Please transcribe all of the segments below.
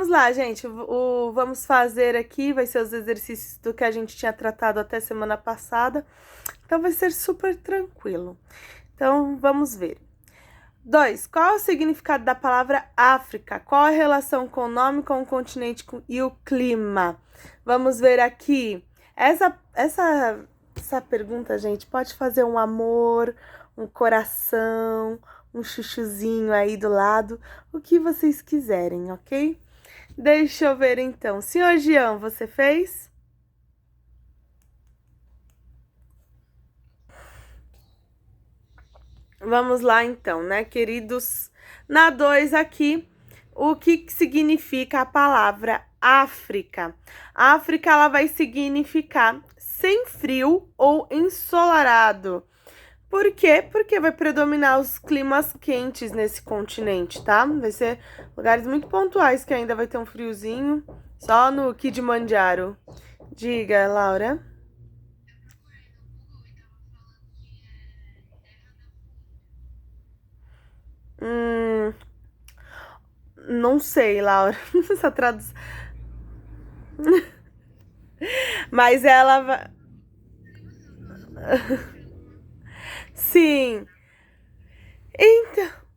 vamos lá, gente. Vamos fazer aqui, vai ser os exercícios do que a gente tinha tratado até semana passada. Então, vai ser super tranquilo. Então, vamos ver. 2. Qual é o significado da palavra África? Qual a relação com o nome, com o continente e o clima? Vamos ver aqui. Essa pergunta, gente, pode fazer um amor, um coração, um chuchuzinho aí do lado, o que vocês quiserem, ok? Deixa eu ver então. Senhor Jean, você fez? Vamos lá então, né, queridos? Na 2 aqui, o que significa a palavra África? África, ela vai significar sem frio ou ensolarado. Por quê? Porque vai predominar os climas quentes nesse continente, tá? Vai ser lugares muito pontuais que ainda vai ter um friozinho, só no Kilimanjaro. Diga, Laura. Hum, não sei, Laura. Essa tradução. Mas ela vai. Sim.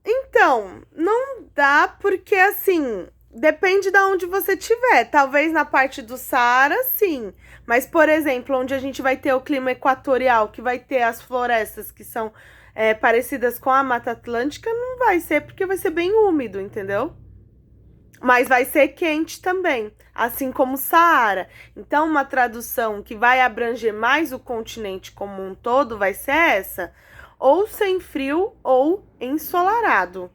Então, não dá porque assim, depende de onde você estiver. Talvez na parte do Saara, sim. Mas, por exemplo, onde a gente vai ter o clima equatorial, que vai ter as florestas que são parecidas com a Mata Atlântica, não vai ser porque vai ser bem úmido, entendeu? Mas vai ser quente também, assim como o Saara. Então, uma tradução que vai abranger mais o continente como um todo vai ser essa: ou sem frio ou ensolarado.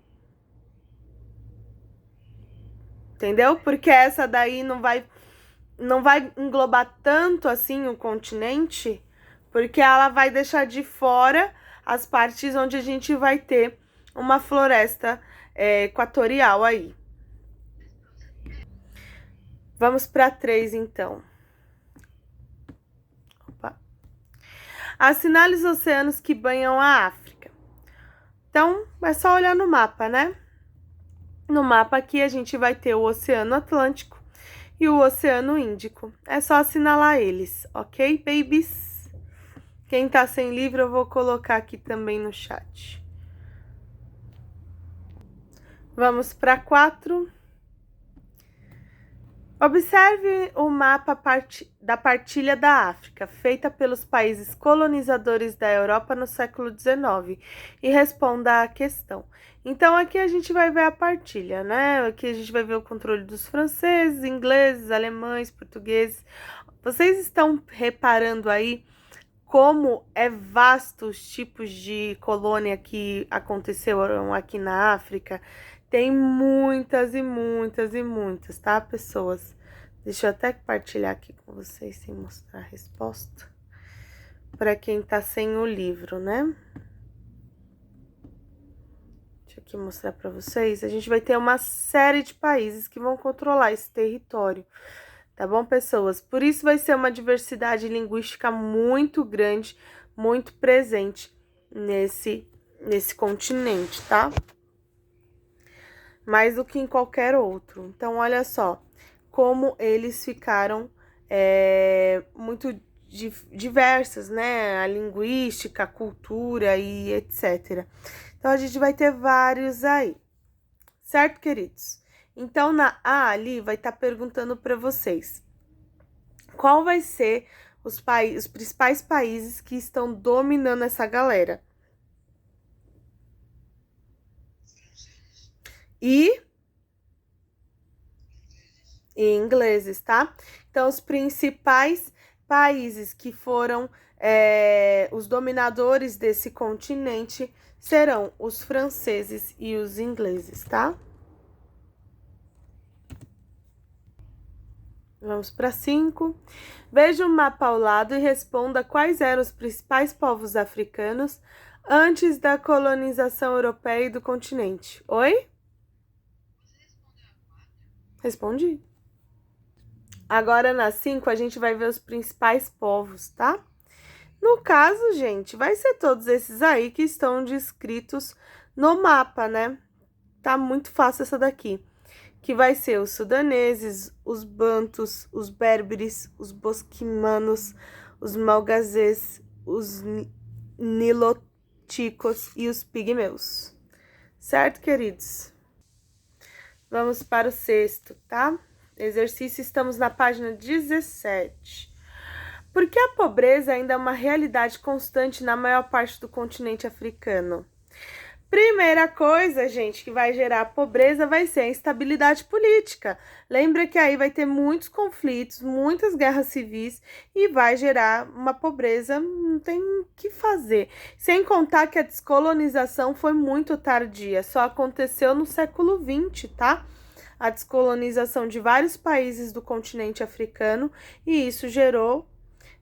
Entendeu? Porque essa daí não vai englobar tanto assim o continente, porque ela vai deixar de fora as partes onde a gente vai ter uma floresta equatorial aí. Vamos para 3 então. Opa. Assinale os oceanos que banham a África. Então, é só olhar no mapa, né? No mapa aqui a gente vai ter o Oceano Atlântico e o Oceano Índico. É só assinalar eles, ok, babies? Quem tá sem livro eu vou colocar aqui também no chat. Vamos para 4. Observe o mapa da partilha da África, feita pelos países colonizadores da Europa no século XIX, e responda à questão. Então, aqui a gente vai ver a partilha, né? Aqui a gente vai ver o controle dos franceses, ingleses, alemães, portugueses. Vocês estão reparando aí como é vasto os tipos de colônia que aconteceram aqui na África? Tem muitas e muitas e muitas, tá, pessoas? Deixa eu até compartilhar aqui com vocês sem mostrar a resposta. Para quem tá sem o livro, né? Deixa eu aqui mostrar para vocês. A gente vai ter uma série de países que vão controlar esse território. Tá bom, pessoas? Por isso vai ser uma diversidade linguística muito grande, muito presente nesse continente, tá? Mais do que em qualquer outro. Então, olha só como eles ficaram muito diversas, né? A linguística, a cultura e etc. Então, a gente vai ter vários aí, certo, queridos? Então, na A ali vai estar perguntando para vocês qual vai ser os principais países que estão dominando essa galera. E ingleses, tá? Então, os principais países que foram os dominadores desse continente serão os franceses e os ingleses, tá? Vamos para 5. Veja o mapa ao lado e responda quais eram os principais povos africanos antes da colonização europeia e do continente. Oi? Respondi. Agora, na 5, a gente vai ver os principais povos, tá? No caso, gente, vai ser todos esses aí que estão descritos no mapa, né? Tá muito fácil essa daqui. que vai ser os sudaneses, os bantus, os berberes, os bosquimanos, os malgazes, os niloticos e os pigmeus. Certo, queridos? Vamos para o sexto, tá? Exercício, estamos na página 17. Por que a pobreza ainda é uma realidade constante na maior parte do continente africano? Primeira coisa, gente, que vai gerar pobreza vai ser a instabilidade política. Lembra que aí vai ter muitos conflitos, muitas guerras civis e vai gerar uma pobreza, não tem o que fazer. Sem contar que a descolonização foi muito tardia, só aconteceu no século XX, tá? A descolonização de vários países do continente africano e isso gerou,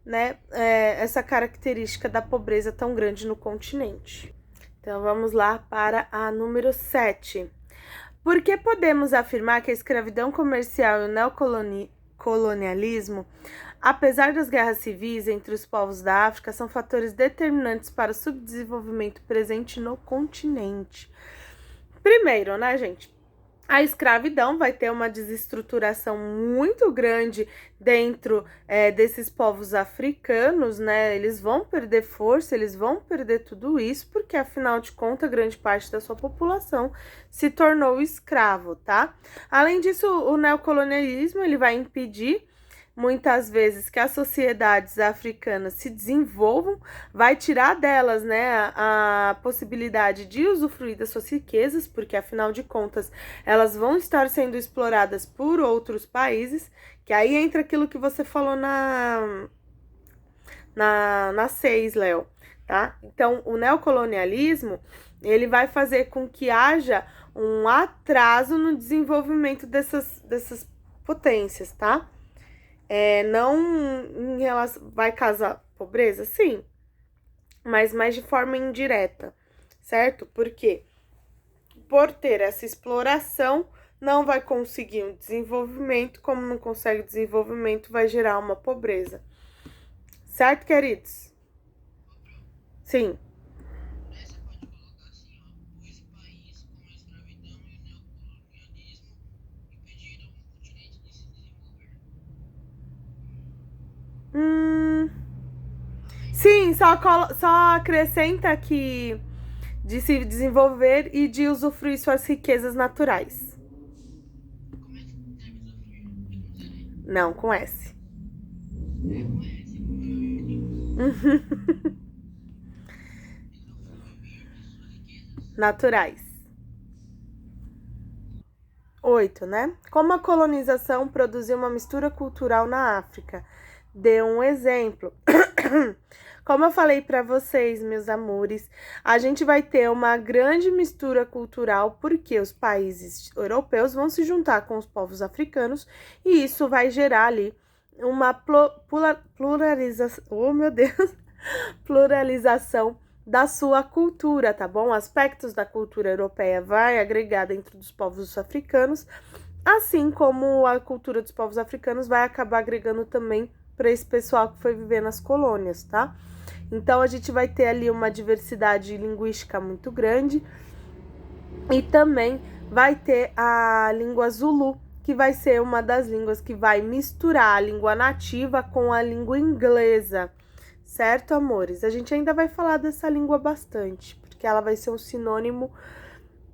né, essa característica da pobreza tão grande no continente. Então, vamos lá para a número 7. Por que podemos afirmar que a escravidão comercial e o neocolonialismo, apesar das guerras civis entre os povos da África, são fatores determinantes para o subdesenvolvimento presente no continente? Primeiro, né, gente? A escravidão vai ter uma desestruturação muito grande dentro desses povos africanos, né? Eles vão perder força, eles vão perder tudo isso, porque afinal de contas, grande parte da sua população se tornou escravo, tá? Além disso, o neocolonialismo ele vai impedir muitas vezes que as sociedades africanas se desenvolvam, vai tirar delas, né, a possibilidade de usufruir das suas riquezas, porque afinal de contas elas vão estar sendo exploradas por outros países, que aí entra aquilo que você falou na 6, Léo, tá? Então, o neocolonialismo, ele vai fazer com que haja um atraso no desenvolvimento dessas potências, tá? Não em relação. Vai causar pobreza? Sim, mas mais de forma indireta, certo? Porque por ter essa exploração, não vai conseguir um desenvolvimento. Como não consegue desenvolvimento, vai gerar uma pobreza. Certo, queridos? Sim. Sim, só acrescenta que de se desenvolver e de usufruir suas riquezas naturais. Não, com S. Naturais. 8, né? Como a colonização produziu uma mistura cultural na África? Dê um exemplo. Como eu falei para vocês, meus amores, a gente vai ter uma grande mistura cultural porque os países europeus vão se juntar com os povos africanos e isso vai gerar ali uma pluralização, oh meu Deus, pluralização da sua cultura, tá bom? Aspectos da cultura europeia vai agregar dentro dos povos africanos, assim como a cultura dos povos africanos vai acabar agregando também para esse pessoal que foi viver nas colônias, tá? Então, a gente vai ter ali uma diversidade linguística muito grande e também vai ter a língua Zulu, que vai ser uma das línguas que vai misturar a língua nativa com a língua inglesa, certo, amores? A gente ainda vai falar dessa língua bastante, porque ela vai ser um sinônimo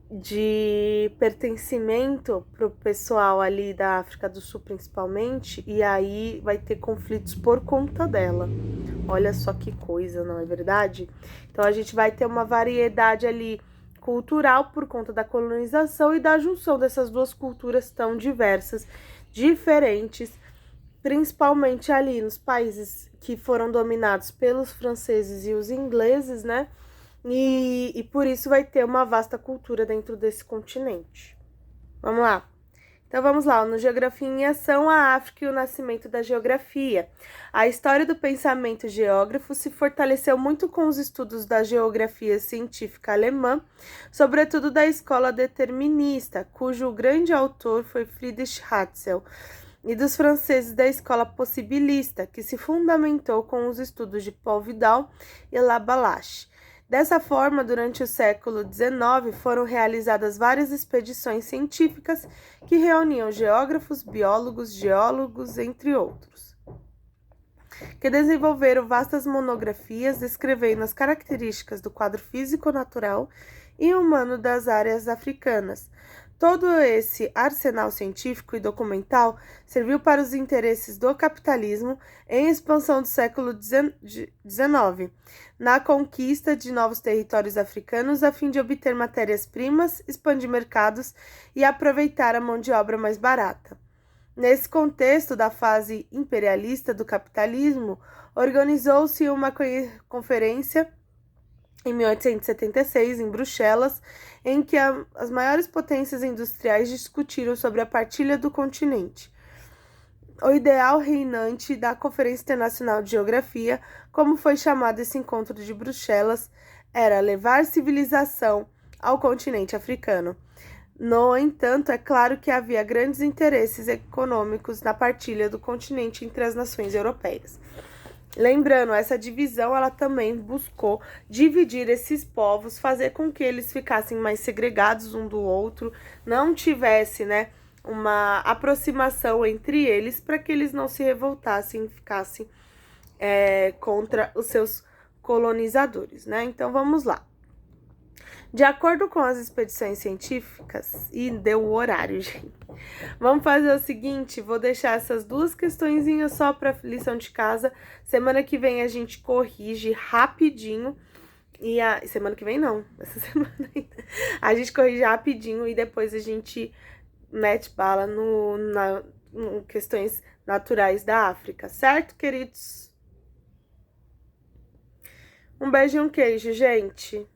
de pertencimento para o pessoal ali da África do Sul, principalmente, e aí vai ter conflitos por conta dela. Olha só que coisa, não é verdade? Então, a gente vai ter uma variedade ali cultural por conta da colonização e da junção dessas duas culturas tão diversas, diferentes, principalmente ali nos países que foram dominados pelos franceses e os ingleses, né? E por isso vai ter uma vasta cultura dentro desse continente. Vamos lá. Então, vamos lá. No Geografia em Ação, a África e o nascimento da geografia. A história do pensamento geógrafo se fortaleceu muito com os estudos da geografia científica alemã, sobretudo da escola determinista, cujo grande autor foi Friedrich Ratzel, e dos franceses da escola possibilista, que se fundamentou com os estudos de Paul Vidal e Lablache. Dessa forma, durante o século XIX, foram realizadas várias expedições científicas que reuniam geógrafos, biólogos, geólogos, entre outros, que desenvolveram vastas monografias descrevendo as características do quadro físico-natural e humano das áreas africanas. Todo esse arsenal científico e documental serviu para os interesses do capitalismo em expansão do século XIX, na conquista de novos territórios africanos a fim de obter matérias-primas, expandir mercados e aproveitar a mão de obra mais barata. Nesse contexto da fase imperialista do capitalismo, organizou-se uma conferência em 1876, em Bruxelas, em que as maiores potências industriais discutiram sobre a partilha do continente. O ideal reinante da Conferência Internacional de Geografia, como foi chamado esse encontro de Bruxelas, era levar civilização ao continente africano. No entanto, é claro que havia grandes interesses econômicos na partilha do continente entre as nações europeias. Lembrando, essa divisão, ela também buscou dividir esses povos, fazer com que eles ficassem mais segregados um do outro, não tivesse, né, uma aproximação entre eles, para que eles não se revoltassem e ficassem contra os seus colonizadores, né? Então, vamos lá. De acordo com as expedições científicas, e deu o horário, gente. Vamos fazer o seguinte, vou deixar essas duas questõezinhas só para lição de casa. Semana que vem a gente corrige rapidinho. Semana que vem não, essa semana ainda. A gente corrige rapidinho e depois a gente mete bala no questões naturais da África, certo, queridos? Um beijo e um queijo, gente.